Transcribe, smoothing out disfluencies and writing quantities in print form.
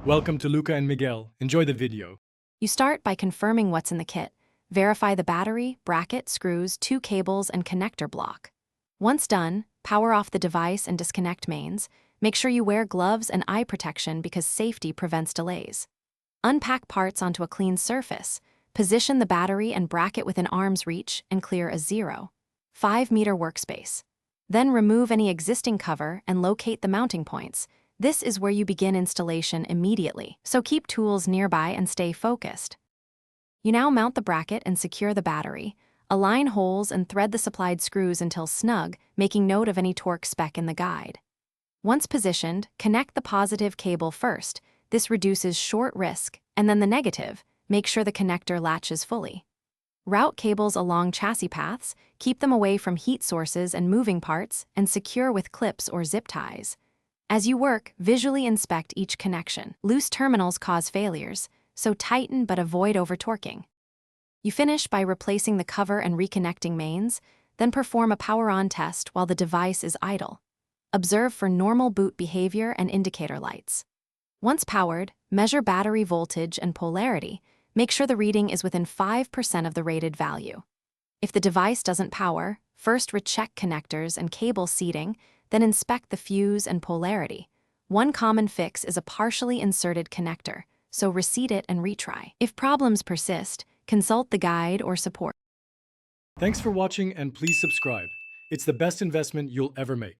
Welcome to Luca and Miguel. Enjoy the video. You start by confirming what's in the kit. Verify the battery, bracket, screws, 2 cables, and connector block. Once done, power off the device and disconnect mains. Make sure you wear gloves and eye protection because safety prevents delays. Unpack parts onto a clean surface. Position the battery and bracket within arm's reach and clear a 0.5-meter workspace. Then remove any existing cover and locate the mounting points. This is where you begin installation immediately, so keep tools nearby and stay focused. You now mount the bracket and secure the battery. Align holes and thread the supplied screws until snug, making note of any torque spec in the guide. Once positioned, connect the positive cable first. This reduces short risk, and then the negative. Make sure the connector latches fully. Route cables along chassis paths, keep them away from heat sources and moving parts, and secure with clips or zip ties. As you work, visually inspect each connection. Loose terminals cause failures, so tighten but avoid over-torquing. You finish by replacing the cover and reconnecting mains, then perform a power-on test while the device is idle. Observe for normal boot behavior and indicator lights. Once powered, measure battery voltage and polarity. Make sure the reading is within 5% of the rated value. If the device doesn't power, first recheck connectors and cable seating, then inspect the fuse and polarity. One common fix is a partially inserted connector, so reseat it and retry. If problems persist, consult the guide or support. Thanks for watching and please subscribe. It's the best investment you'll ever make.